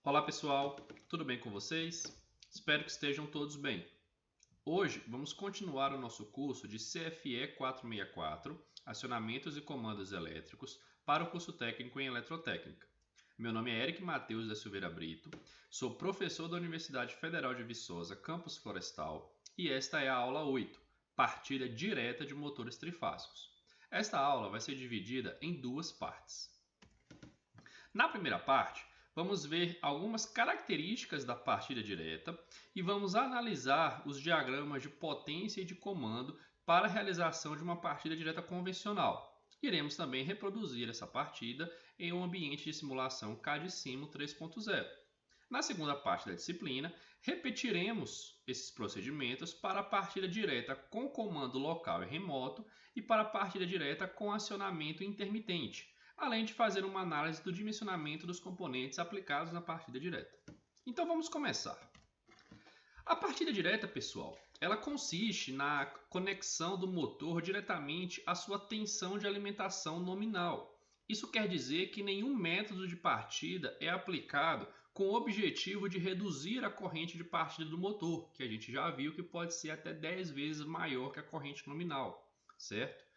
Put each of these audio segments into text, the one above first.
Olá pessoal, tudo bem com vocês? Espero que estejam todos bem. Hoje vamos continuar o nosso curso de CFE 464, Acionamentos e Comandos Elétricos, para o curso técnico em Eletrotécnica. Meu nome é Eric Matheus da Silveira Brito, sou professor da Universidade Federal de Viçosa, Campus Florestal, e esta é a aula 8, Partida Direta de Motores Trifásicos. Esta aula vai ser dividida em duas partes. Na primeira parte, vamos ver algumas características da partida direta e vamos analisar os diagramas de potência e de comando para a realização de uma partida direta convencional. Iremos também reproduzir essa partida em um ambiente de simulação CAD-Simo 3.0. Na segunda parte da disciplina, repetiremos esses procedimentos para a partida direta com comando local e remoto e para a partida direta com acionamento intermitente, além de fazer uma análise do dimensionamento dos componentes aplicados na partida direta. Então vamos começar. A partida direta, pessoal, ela consiste na conexão do motor diretamente à sua tensão de alimentação nominal. Isso quer dizer que nenhum método de partida é aplicado com o objetivo de reduzir a corrente de partida do motor, que a gente já viu que pode ser até 10 vezes maior que a corrente nominal, certo?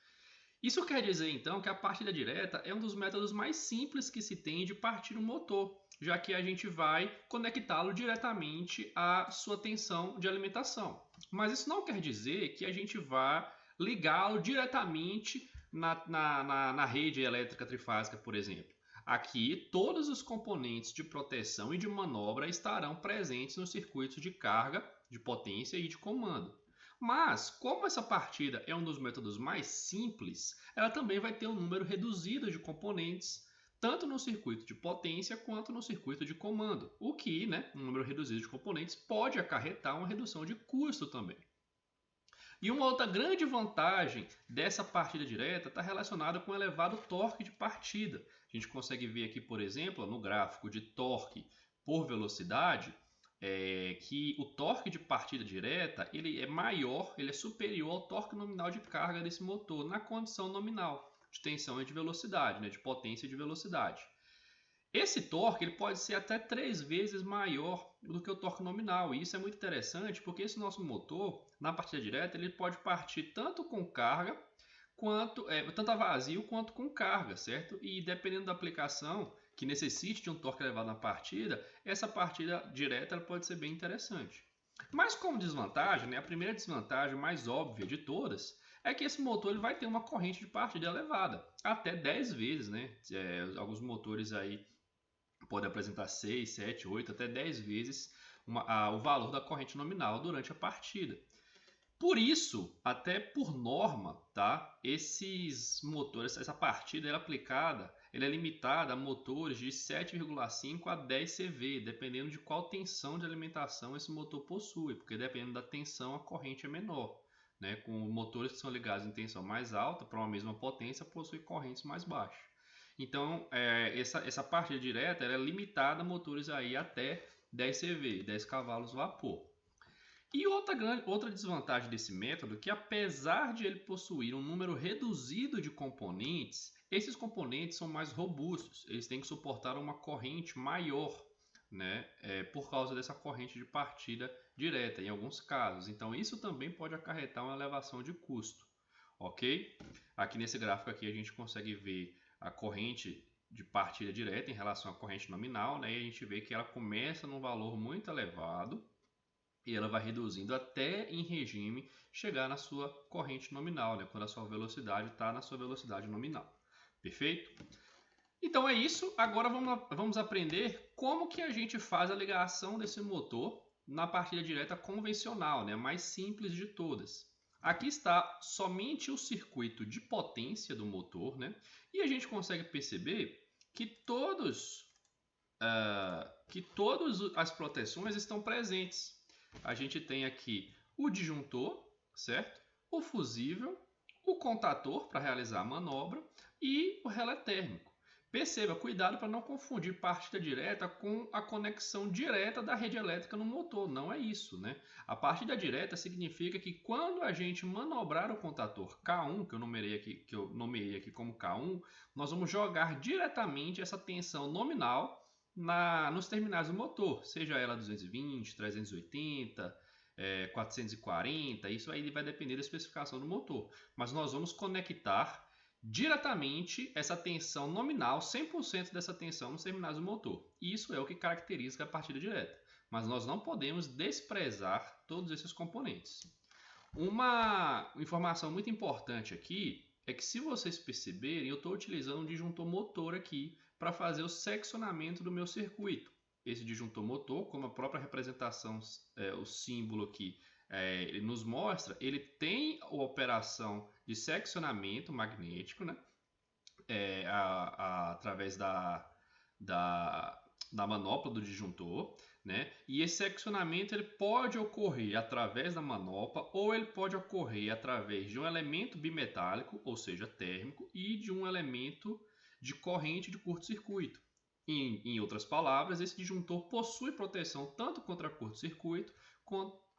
Isso quer dizer, então, que a partida direta é um dos métodos mais simples que se tem de partir um motor, já que a gente vai conectá-lo diretamente à sua tensão de alimentação. Mas isso não quer dizer que a gente vá ligá-lo diretamente na rede elétrica trifásica, por exemplo. Aqui, todos os componentes de proteção e de manobra estarão presentes nos circuitos de carga, de potência e de comando. Mas, como essa partida é um dos métodos mais simples, ela também vai ter um número reduzido de componentes, tanto no circuito de potência quanto no circuito de comando, o que, um número reduzido de componentes, pode acarretar uma redução de custo também. E uma outra grande vantagem dessa partida direta está relacionada com o elevado torque de partida. A gente consegue ver aqui, por exemplo, no gráfico de torque por velocidade, que o torque de partida direta ele é maior, ele é superior ao torque nominal de carga desse motor na condição nominal de tensão e de velocidade, de potência e de velocidade. Esse torque ele pode ser até 3 vezes maior do que o torque nominal, e isso é muito interessante porque esse nosso motor, na partida direta, ele pode partir tanto com carga, tanto a vazio quanto com carga, certo? E dependendo da aplicação que necessite de um torque elevado na partida, essa partida direta ela pode ser bem interessante. Mas como desvantagem, a primeira desvantagem mais óbvia de todas é que esse motor ele vai ter uma corrente de partida elevada, até 10 vezes, alguns motores aí podem apresentar 6, 7, 8, até 10 vezes o valor da corrente nominal durante a partida. Por isso, até por norma, esses motores, essa partida ela é limitada a motores de 7,5 a 10 CV, dependendo de qual tensão de alimentação esse motor possui, porque dependendo da tensão a corrente é menor. Com motores que são ligados em tensão mais alta, para uma mesma potência, possuem correntes mais baixas. Então, essa partida direta ela é limitada a motores aí até 10 CV, 10 cavalos vapor. E outra desvantagem desse método é que, apesar de ele possuir um número reduzido de componentes, esses componentes são mais robustos, eles têm que suportar uma corrente maior, por causa dessa corrente de partida direta, em alguns casos. Então, isso também pode acarretar uma elevação de custo, ok? Aqui nesse gráfico aqui a gente consegue ver a corrente de partida direta em relação à corrente nominal, e a gente vê que ela começa num valor muito elevado, e ela vai reduzindo até em regime chegar na sua corrente nominal, quando a sua velocidade está na sua velocidade nominal. Perfeito? Então é isso. Agora vamos aprender como que a gente faz a ligação desse motor na partida direta convencional, a mais simples de todas. Aqui está somente o circuito de potência do motor, e a gente consegue perceber que todas as proteções estão presentes. A gente tem aqui o disjuntor, certo? O fusível, o contator para realizar a manobra e o relé térmico. Perceba, cuidado para não confundir partida direta com a conexão direta da rede elétrica no motor. Não é isso, A partida direta significa que quando a gente manobrar o contator K1, que eu nomeei aqui como K1, nós vamos jogar diretamente essa tensão nominal nos terminais do motor, seja ela 220, 380, 440, isso aí vai depender da especificação do motor. Mas nós vamos conectar diretamente essa tensão nominal, 100% dessa tensão nos terminais do motor. Isso é o que caracteriza a partida direta. Mas nós não podemos desprezar todos esses componentes. Uma informação muito importante aqui é que, se vocês perceberem, eu estou utilizando um disjuntor motor aqui para fazer o seccionamento do meu circuito. Esse disjuntor motor, como a própria representação, o símbolo aqui, ele nos mostra, ele tem a operação de seccionamento magnético, né? Através da manopla do disjuntor, né? E esse seccionamento ele pode ocorrer através da manopla ou ele pode ocorrer através de um elemento bimetálico, ou seja, térmico, e de um elemento de corrente de curto-circuito. Em outras palavras, esse disjuntor possui proteção tanto contra curto-circuito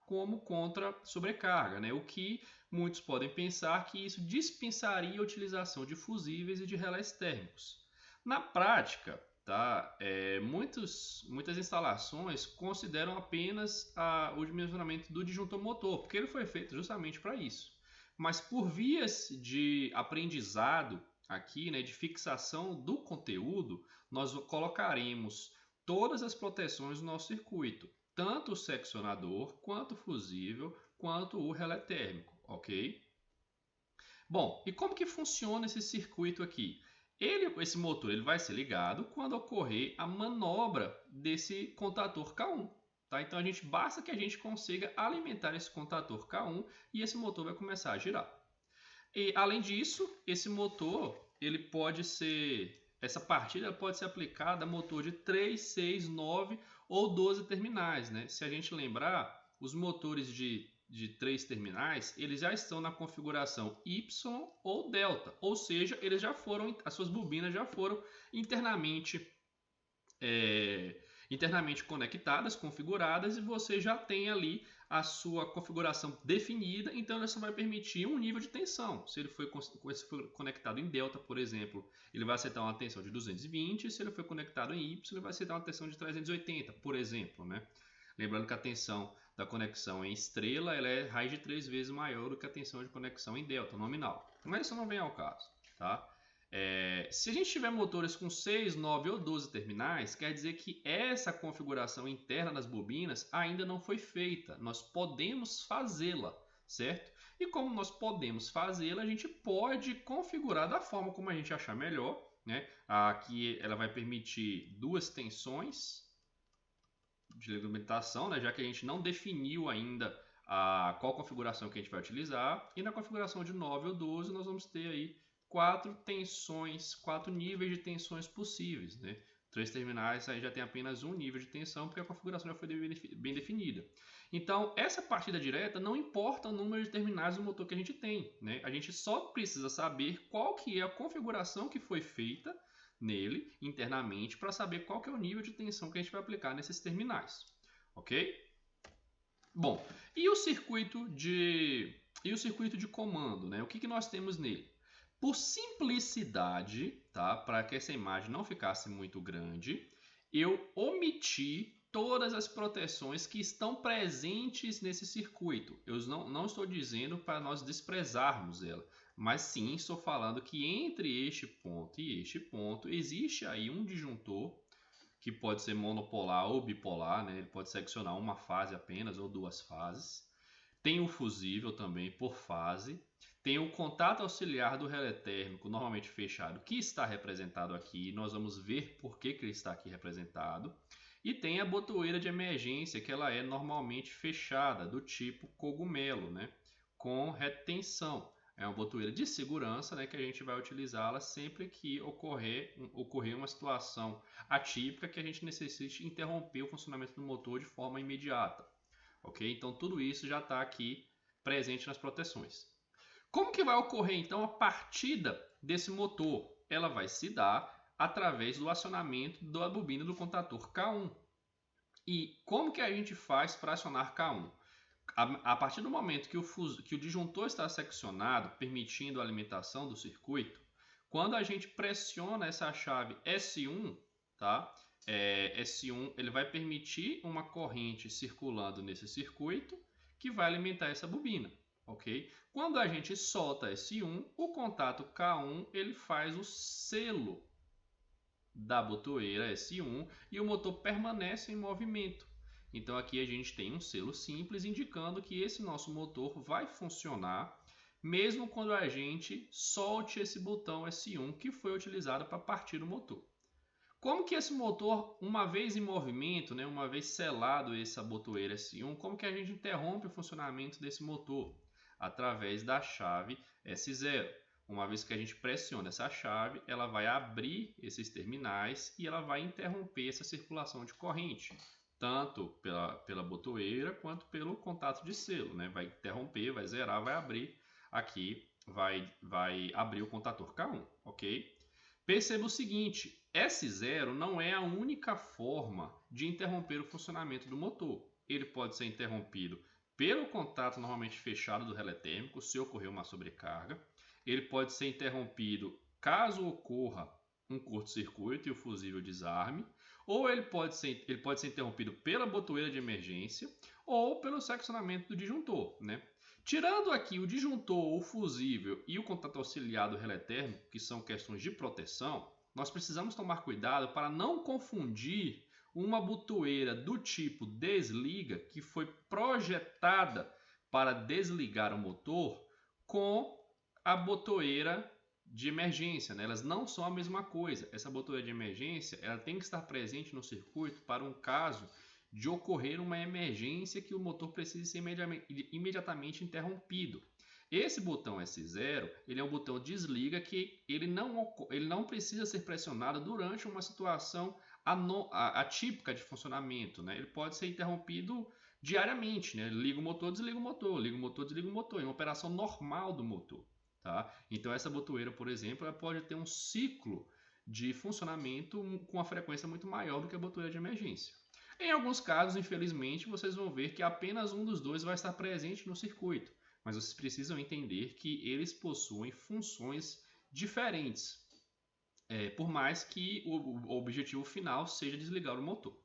como contra sobrecarga, né? O que muitos podem pensar que isso dispensaria a utilização de fusíveis e de relés térmicos. Na prática, tá? Muitas instalações consideram apenas o dimensionamento do disjuntor motor, porque ele foi feito justamente para isso. Mas por vias de aprendizado aqui, né, de fixação do conteúdo, nós colocaremos todas as proteções do nosso circuito, tanto o seccionador, quanto o fusível, quanto o relé térmico, ok? Bom, e como que funciona esse circuito aqui? Esse motor ele vai ser ligado quando ocorrer a manobra desse contator K1. Tá? Então basta que a gente consiga alimentar esse contator K1 e esse motor vai começar a girar. E além disso, esse motor essa partida pode ser aplicada a motor de 3, 6, 9 ou 12 terminais, né? Se a gente lembrar, os motores de 3 terminais, eles já estão na configuração Y ou delta, ou seja, as suas bobinas já foram internamente conectadas, configuradas, e você já tem ali a sua configuração definida, então isso vai permitir um nível de tensão. Se ele for conectado em delta, por exemplo, ele vai aceitar uma tensão de 220, se ele for conectado em Y, ele vai aceitar uma tensão de 380, por exemplo, né? Lembrando que a tensão da conexão em estrela ela é raiz de 3 vezes maior do que a tensão de conexão em delta nominal. Mas isso não vem ao caso, tá? Se a gente tiver motores com 6, 9 ou 12 terminais, quer dizer que essa configuração interna das bobinas ainda não foi feita. Nós podemos fazê-la, certo? E como nós podemos fazê-la, a gente pode configurar da forma como a gente achar melhor, né? Aqui ela vai permitir 2 tensões de regulamentação, né? Já que a gente não definiu ainda qual configuração que a gente vai utilizar. E na configuração de 9 ou 12 nós vamos ter aí 4 níveis de tensões possíveis, né? 3 terminais aí já tem apenas um nível de tensão, porque a configuração já foi bem definida. Então, essa partida direta não importa o número de terminais do motor que a gente tem, né? A gente só precisa saber qual que é a configuração que foi feita nele internamente para saber qual que é o nível de tensão que a gente vai aplicar nesses terminais, ok? Bom, e o circuito de comando, né? O que nós temos nele? Por simplicidade, tá? Para que essa imagem não ficasse muito grande, eu omiti todas as proteções que estão presentes nesse circuito. Eu não estou dizendo para nós desprezarmos ela, mas sim estou falando que entre este ponto e este ponto existe aí um disjuntor que pode ser monopolar ou bipolar, né? Ele pode seccionar uma fase apenas ou 2 fases. Tem o fusível também por fase. Tem o contato auxiliar do relé térmico, normalmente fechado, que está representado aqui. Nós vamos ver por que ele está aqui representado. E tem a botoeira de emergência, que ela é normalmente fechada, do tipo cogumelo, né? Com retenção. É uma botoeira de segurança, né, que a gente vai utilizá-la sempre que ocorrer uma situação atípica que a gente necessite interromper o funcionamento do motor de forma imediata. Ok? Então tudo isso já está aqui presente nas proteções. Como que vai ocorrer então a partida desse motor? Ela vai se dar através do acionamento da bobina do contator K1. E como que a gente faz para acionar K1? A partir do momento que o disjuntor está seccionado, permitindo a alimentação do circuito, quando a gente pressiona essa chave S1, tá? S1 ele vai permitir uma corrente circulando nesse circuito que vai alimentar essa bobina, ok? Quando a gente solta S1, o contato K1 ele faz o selo da botoeira S1 e o motor permanece em movimento. Então aqui a gente tem um selo simples indicando que esse nosso motor vai funcionar mesmo quando a gente solte esse botão S1 que foi utilizado para partir o motor. Como que esse motor, uma vez em movimento, né, uma vez selado essa botoeira S1, como que a gente interrompe o funcionamento desse motor? Através da chave S0. Uma vez que a gente pressiona essa chave, ela vai abrir esses terminais e ela vai interromper essa circulação de corrente, tanto pela botoeira quanto pelo contato de selo, né? Vai interromper, vai zerar, vai abrir. Aqui vai abrir o contator K1, ok? Perceba o seguinte, S0 não é a única forma de interromper o funcionamento do motor. Ele pode ser interrompido pelo contato normalmente fechado do relé térmico, se ocorrer uma sobrecarga. Ele pode ser interrompido caso ocorra um curto-circuito e o fusível desarme. Ou ele pode ser interrompido pela botoeira de emergência ou pelo seccionamento do disjuntor, né? Tirando aqui o disjuntor, o fusível e o contato auxiliar do relé térmico, que são questões de proteção, nós precisamos tomar cuidado para não confundir uma botoeira do tipo desliga, que foi projetada para desligar o motor, com a botoeira de emergência, né? Elas não são a mesma coisa. Essa botoeira de emergência ela tem que estar presente no circuito para um caso de ocorrer uma emergência que o motor precise ser imediatamente interrompido. Esse botão S0 ele é um botão desliga que ele não precisa ser pressionado durante uma situação atípica de funcionamento, né? Ele pode ser interrompido diariamente, né? Liga o motor, desliga o motor, liga o motor, desliga o motor, é uma operação normal do motor. Tá? Então essa botoeira, por exemplo, ela pode ter um ciclo de funcionamento com uma frequência muito maior do que a botoeira de emergência. Em alguns casos, infelizmente, vocês vão ver que apenas um dos dois vai estar presente no circuito, mas vocês precisam entender que eles possuem funções diferentes, por mais que o objetivo final seja desligar o motor,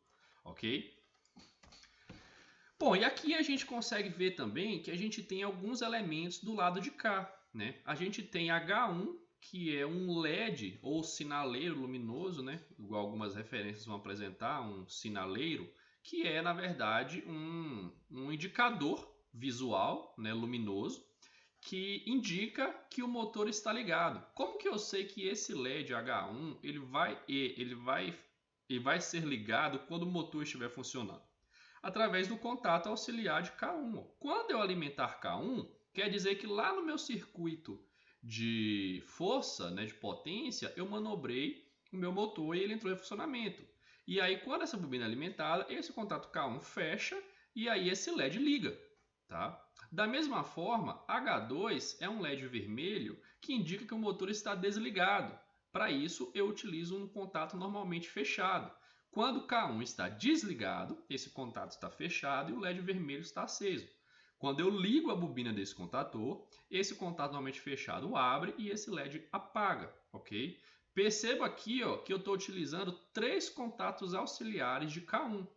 ok? Bom, e aqui a gente consegue ver também que a gente tem alguns elementos do lado de cá, né? A gente tem H1, que é um LED ou sinaleiro luminoso, né? Igual algumas referências vão apresentar, um sinaleiro, que é, na verdade, um indicador visual, né, luminoso, que indica que o motor está ligado. Como que eu sei que esse LED H1 ele vai ser ligado quando o motor estiver funcionando? Através do contato auxiliar de K1. Quando eu alimentar K1, quer dizer que lá no meu circuito de força, né, de potência, eu manobrei o meu motor e ele entrou em funcionamento. E aí, quando essa bobina é alimentada, esse contato K1 fecha e aí esse LED liga. Tá? Da mesma forma, H2 é um LED vermelho que indica que o motor está desligado. Para isso, eu utilizo um contato normalmente fechado. Quando K1 está desligado, esse contato está fechado e o LED vermelho está aceso. Quando eu ligo a bobina desse contator, esse contato normalmente fechado abre e esse LED apaga, ok? Perceba aqui que eu estou utilizando 3 contatos auxiliares de K1.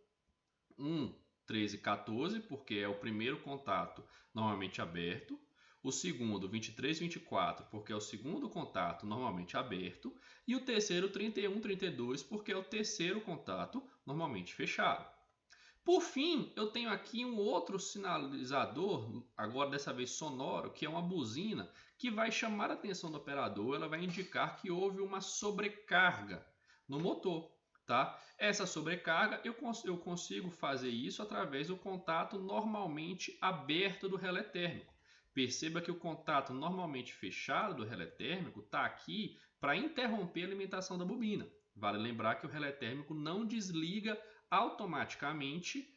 13 e 14, porque é o primeiro contato normalmente aberto. O segundo, 23 e 24, porque é o segundo contato normalmente aberto. E o terceiro, 31 e 32, porque é o terceiro contato normalmente fechado. Por fim, eu tenho aqui um outro sinalizador, agora dessa vez sonoro, que é uma buzina, que vai chamar a atenção do operador, ela vai indicar que houve uma sobrecarga no motor. Tá? Essa sobrecarga eu consigo fazer isso através do contato normalmente aberto do relé térmico. Perceba que o contato normalmente fechado do relé térmico está aqui para interromper a alimentação da bobina. Vale lembrar que o relé térmico não desliga automaticamente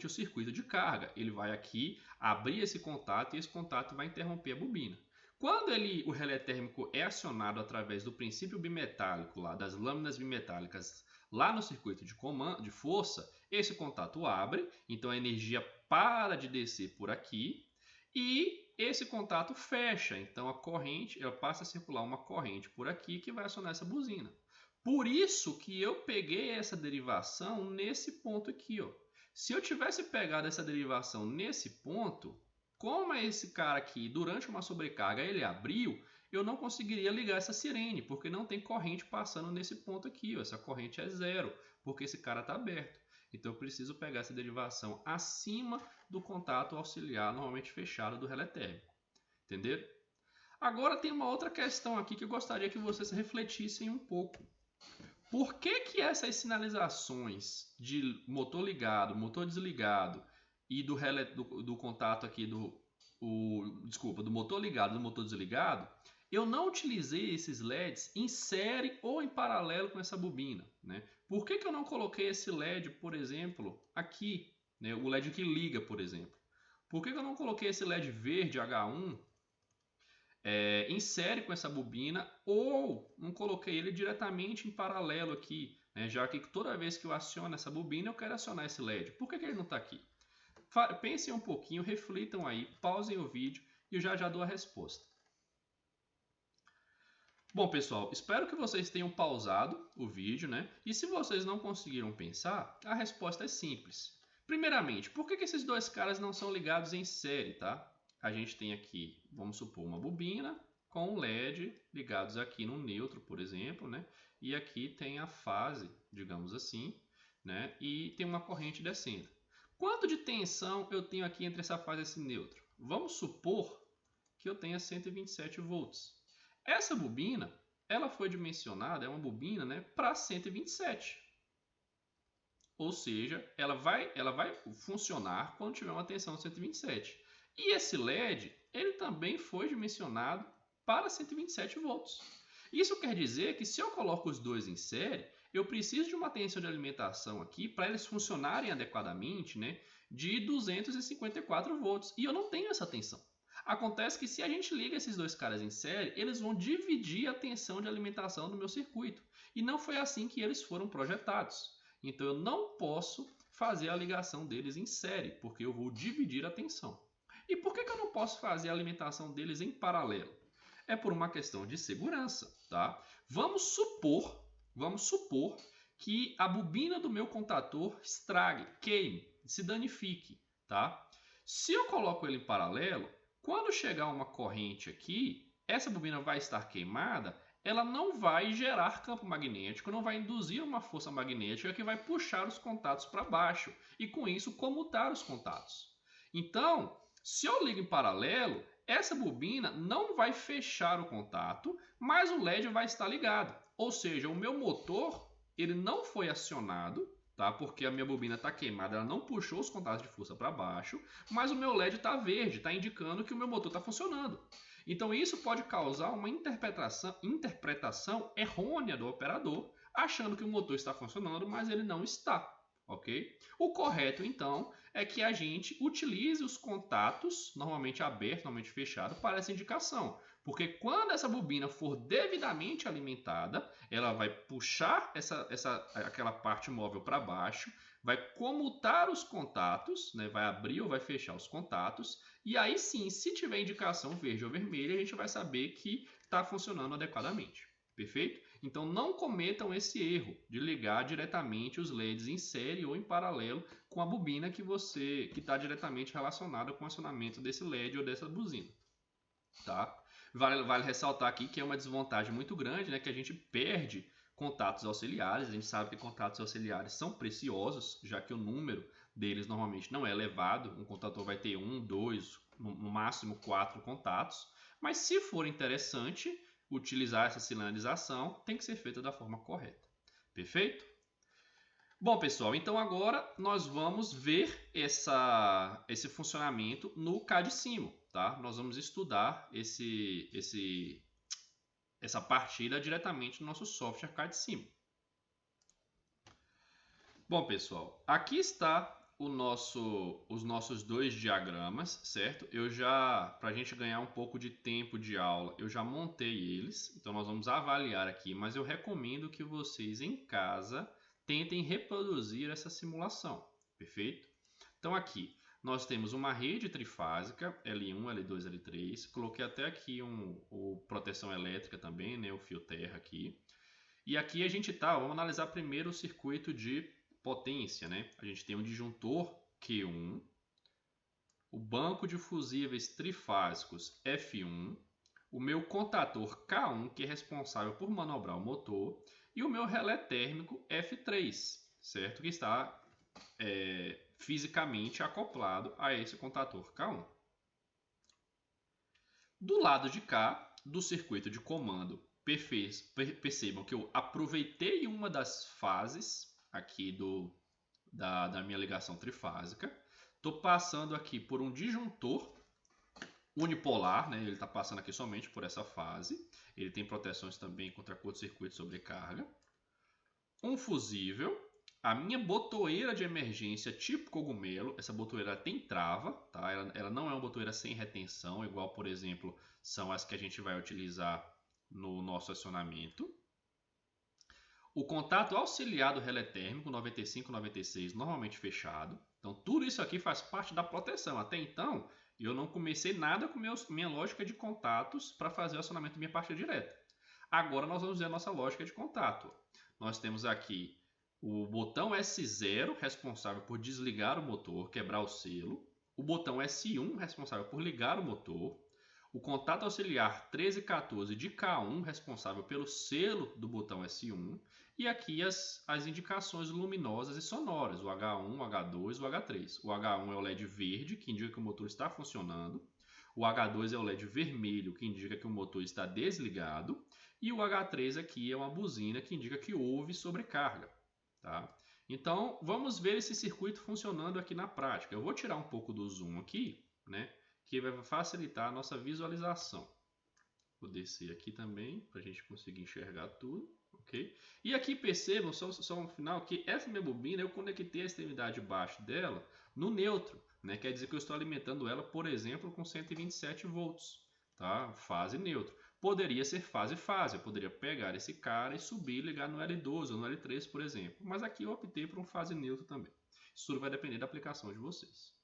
o circuito de carga. Ele vai aqui abrir esse contato e esse contato vai interromper a bobina. Quando o relé térmico é acionado através do princípio bimetálico, das lâminas bimetálicas, lá no circuito de força, esse contato abre, então a energia para de descer por aqui e esse contato fecha. Então a corrente, ela passa a circular uma corrente por aqui que vai acionar essa buzina. Por isso que eu peguei essa derivação nesse ponto aqui, ó. Se eu tivesse pegado essa derivação nesse ponto, como é esse cara aqui, durante uma sobrecarga, ele abriu, eu não conseguiria ligar essa sirene, porque não tem corrente passando nesse ponto aqui, ó. Essa corrente é zero, porque esse cara está aberto. Então eu preciso pegar essa derivação acima do contato auxiliar, normalmente fechado, do relé térmico. Entenderam? Agora tem uma outra questão aqui que eu gostaria que vocês refletissem um pouco. Por que essas sinalizações de motor ligado, motor desligado e do relé do contato aqui do motor ligado, do motor desligado, eu não utilizei esses LEDs em série ou em paralelo com essa bobina, né? Por que eu não coloquei esse LED, por exemplo, aqui, né? O LED que liga, por exemplo? Por que eu não coloquei esse LED verde H1 em série com essa bobina, ou não coloquei ele diretamente em paralelo aqui, né? Já que toda vez que eu aciono essa bobina, eu quero acionar esse LED. Por que ele não está aqui? Pensem um pouquinho, reflitam aí, pausem o vídeo e eu já dou a resposta. Bom, pessoal, espero que vocês tenham pausado o vídeo, né? E se vocês não conseguiram pensar, a resposta é simples. Primeiramente, por que esses dois caras não são ligados em série, tá? A gente tem aqui, vamos supor, uma bobina com um LED ligados aqui no neutro, por exemplo, né? E aqui tem a fase, digamos assim, né? E tem uma corrente descendo. Quanto de tensão eu tenho aqui entre essa fase e esse neutro? Vamos supor que eu tenha 127 volts. Essa bobina, ela foi dimensionada, é uma bobina, né, para 127. Ou seja, ela vai funcionar quando tiver uma tensão de 127. E esse LED, ele também foi dimensionado para 127 volts. Isso quer dizer que se eu coloco os dois em série, eu preciso de uma tensão de alimentação aqui para eles funcionarem adequadamente, né, de 254 volts. E eu não tenho essa tensão. Acontece que se a gente liga esses dois caras em série, eles vão dividir a tensão de alimentação do meu circuito. E não foi assim que eles foram projetados. Então eu não posso fazer a ligação deles em série, porque eu vou dividir a tensão. E por que eu não posso fazer a alimentação deles em paralelo? É por uma questão de segurança, tá? Vamos supor que a bobina do meu contator estrague, queime, se danifique, tá? Se eu coloco ele em paralelo, quando chegar uma corrente aqui, essa bobina vai estar queimada, ela não vai gerar campo magnético, não vai induzir uma força magnética que vai puxar os contatos para baixo e com isso comutar os contatos. Então, se eu ligo em paralelo, essa bobina não vai fechar o contato, mas o LED vai estar ligado. Ou seja, o meu motor ele não foi acionado, tá? Porque a minha bobina está queimada, ela não puxou os contatos de força para baixo, mas o meu LED está verde, está indicando que o meu motor está funcionando. Então isso pode causar uma interpretação errônea do operador, achando que o motor está funcionando, mas ele não está. Ok? O correto, então, é que a gente utilize os contatos, normalmente aberto, normalmente fechado, para essa indicação. Porque quando essa bobina for devidamente alimentada, ela vai puxar aquela parte móvel para baixo, vai comutar os contatos, né? Vai abrir ou vai fechar os contatos, e aí sim, se tiver indicação verde ou vermelha, a gente vai saber que está funcionando adequadamente. Perfeito? Então não cometam esse erro de ligar diretamente os LEDs em série ou em paralelo com a bobina que está diretamente relacionada com o acionamento desse LED ou dessa buzina. Tá? Vale ressaltar aqui que é uma desvantagem muito grande, né, que a gente perde contatos auxiliares. A gente sabe que contatos auxiliares são preciosos, já que o número deles normalmente não é elevado. Um contator vai ter 1, 2, no máximo 4 contatos. Mas se for interessante utilizar essa sinalização, tem que ser feita da forma correta. Perfeito? Bom, pessoal, então agora nós vamos ver esse funcionamento no CAD-CIMO, tá? Nós vamos estudar essa partida diretamente no nosso software CAD-CIMO. Bom, pessoal, aqui está os nossos dois diagramas, certo? Para a gente ganhar um pouco de tempo de aula, eu já montei eles, então nós vamos avaliar aqui, mas eu recomendo que vocês em casa tentem reproduzir essa simulação, perfeito? Então aqui, Nós temos uma rede trifásica, L1, L2, L3. Coloquei até aqui o proteção elétrica também, né, o fio terra aqui. E aqui a gente vamos analisar primeiro o circuito de potência, né? A gente tem um disjuntor Q1, o banco de fusíveis trifásicos F1, o meu contator K1, que é responsável por manobrar o motor, e o meu relé térmico F3, certo? Que está fisicamente acoplado a esse contator K1. Do lado de cá, do circuito de comando, percebam que eu aproveitei uma das fases aqui da minha ligação trifásica. Estou passando aqui por um disjuntor unipolar, né? Ele está passando aqui somente por essa fase. Ele tem proteções também contra curto-circuito e sobrecarga. Um fusível. A minha botoeira de emergência tipo cogumelo, essa botoeira tem trava, tá? Ela não é uma botoeira sem retenção, igual, por exemplo, são as que a gente vai utilizar no nosso acionamento. O contato auxiliar do relé térmico 95-96, normalmente fechado. Então, tudo isso aqui faz parte da proteção. Até então, eu não comecei nada com minha lógica de contatos para fazer o acionamento da minha partida direta. Agora, nós vamos ver a nossa lógica de contato. Nós temos aqui o botão S0, responsável por desligar o motor, quebrar o selo. O botão S1, responsável por ligar o motor. O contato auxiliar 13 e 14 de K1, responsável pelo selo do botão S1. E aqui as indicações luminosas e sonoras, o H1, o H2 e o H3. O H1 é o LED verde, que indica que o motor está funcionando. O H2 é o LED vermelho, que indica que o motor está desligado. E o H3 aqui é uma buzina, que indica que houve sobrecarga. Tá? Então, vamos ver esse circuito funcionando aqui na prática. Eu vou tirar um pouco do zoom aqui, né, que vai facilitar a nossa visualização. Vou descer aqui também, para a gente conseguir enxergar tudo. Okay? E aqui percebam, só no final, que essa minha bobina, eu conectei a extremidade de baixo dela no neutro. Né? Quer dizer que eu estou alimentando ela, por exemplo, com 127 volts. Tá? Fase neutro. Poderia ser fase-fase, eu poderia pegar esse cara e subir e ligar no L12 ou no L3, por exemplo. Mas aqui eu optei por um fase neutro também. Isso tudo vai depender da aplicação de vocês.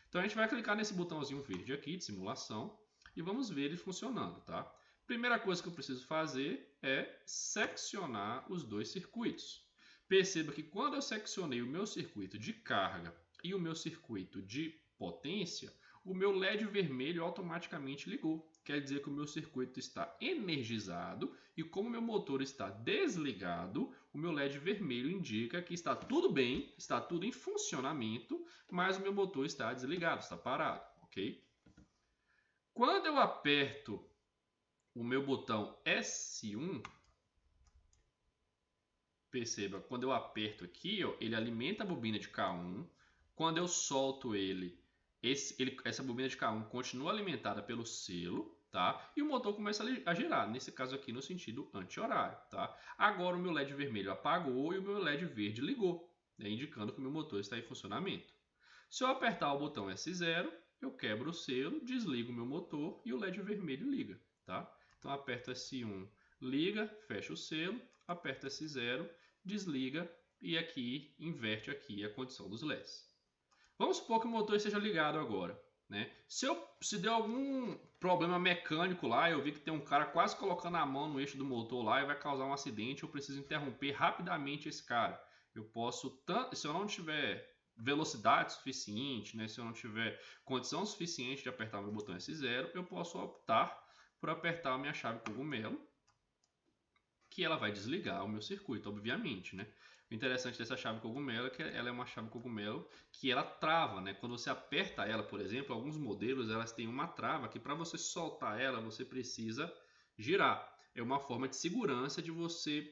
Então a gente vai clicar nesse botãozinho verde aqui de simulação e vamos ver ele funcionando, tá? Primeira coisa que eu preciso fazer é seccionar os dois circuitos. Perceba que quando eu seccionei o meu circuito de carga e o meu circuito de potência, o meu LED vermelho automaticamente ligou. Quer dizer que o meu circuito está energizado e como o meu motor está desligado, o meu LED vermelho indica que está tudo bem, está tudo em funcionamento, mas o meu motor está desligado, está parado, ok? Quando eu aperto o meu botão S1, perceba, quando eu aperto aqui, ó, ele alimenta a bobina de K1. Quando eu solto essa bobina de K1 continua alimentada pelo selo, tá? E o motor começa a girar, nesse caso aqui no sentido anti-horário, tá? Agora o meu LED vermelho apagou e o meu LED verde ligou, né? Indicando que o meu motor está em funcionamento. Se eu apertar o botão S0, eu quebro o selo, desligo o meu motor e o LED vermelho liga, tá? Então aperto S1, liga, fecha o selo, aperto S0, desliga e aqui inverte aqui a condição dos LEDs. Vamos supor que o motor esteja ligado agora, né? Se deu algum problema mecânico lá, eu vi que tem um cara quase colocando a mão no eixo do motor lá e vai causar um acidente, eu preciso interromper rapidamente esse cara. Eu posso, se eu não tiver velocidade suficiente, né? Se eu não tiver condição suficiente de apertar meu botão S0, eu posso optar por apertar a minha chave cogumelo, que ela vai desligar o meu circuito, obviamente, né? O interessante dessa chave cogumelo é que ela é uma chave cogumelo que ela trava, né? Quando você aperta ela, por exemplo, alguns modelos elas têm uma trava que para você soltar ela, você precisa girar. É uma forma de segurança de você,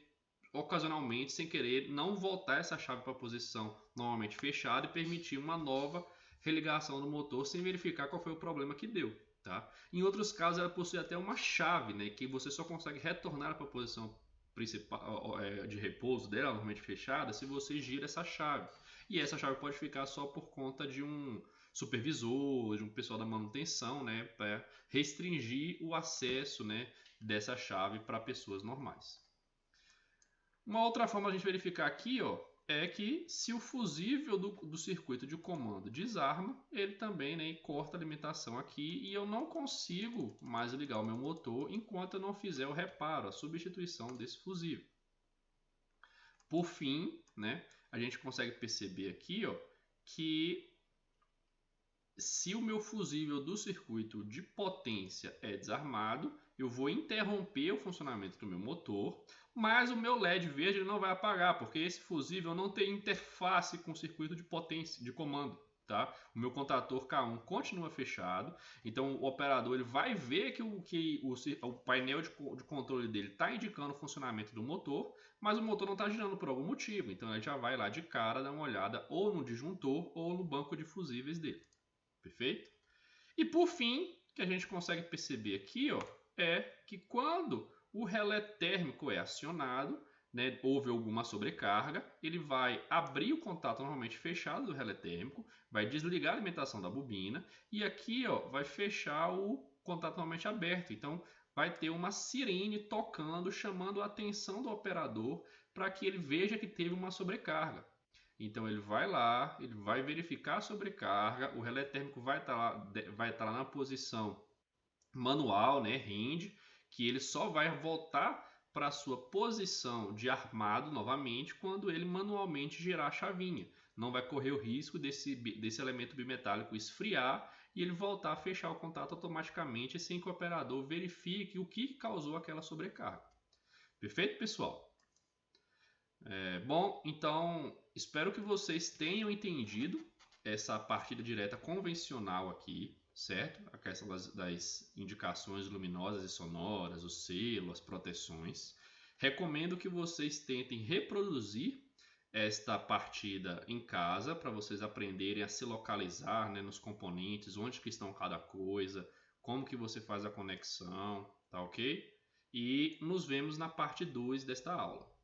ocasionalmente, sem querer, não voltar essa chave para a posição normalmente fechada e permitir uma nova religação do motor sem verificar qual foi o problema que deu. Tá? Em outros casos, ela possui até uma chave, né, que você só consegue retornar para a posição principal de repouso dela, normalmente fechada, se você gira essa chave. E essa chave pode ficar só por conta de um supervisor, de um pessoal da manutenção, né, para restringir o acesso, né, dessa chave para pessoas normais. Uma outra forma de a gente verificar aqui, ó, é que se o fusível do circuito de comando desarma, ele também, né, corta a alimentação aqui e eu não consigo mais ligar o meu motor enquanto eu não fizer o reparo, a substituição desse fusível. Por fim, né, a gente consegue perceber aqui, ó, que se o meu fusível do circuito de potência é desarmado, eu vou interromper o funcionamento do meu motor, mas o meu LED verde não vai apagar, porque esse fusível não tem interface com o circuito de potência, de comando. Tá? O meu contator K1 continua fechado, então o operador ele vai ver que o painel de controle dele está indicando o funcionamento do motor, mas o motor não está girando por algum motivo, então ele já vai lá de cara dar uma olhada ou no disjuntor ou no banco de fusíveis dele. Perfeito? E por fim, que a gente consegue perceber aqui, ó, é que quando o relé térmico é acionado, né, houve alguma sobrecarga, ele vai abrir o contato normalmente fechado do relé térmico, vai desligar a alimentação da bobina e aqui, ó, vai fechar o contato normalmente aberto. Então vai ter uma sirene tocando, chamando a atenção do operador para que ele veja que teve uma sobrecarga. Então ele vai lá, ele vai verificar a sobrecarga, o relé térmico vai estar lá na posição manual, né, hand, que ele só vai voltar para a sua posição de armado novamente quando ele manualmente girar a chavinha. Não vai correr o risco desse elemento bimetálico esfriar e ele voltar a fechar o contato automaticamente sem que o operador verifique o que causou aquela sobrecarga. Perfeito, pessoal? Bom, então espero que vocês tenham entendido essa partida direta convencional aqui, certo? A questão das indicações luminosas e sonoras, o selo, as proteções. Recomendo que vocês tentem reproduzir esta partida em casa para vocês aprenderem a se localizar, né, nos componentes, onde que estão cada coisa, como que você faz a conexão, tá ok? E nos vemos na parte 2 desta aula.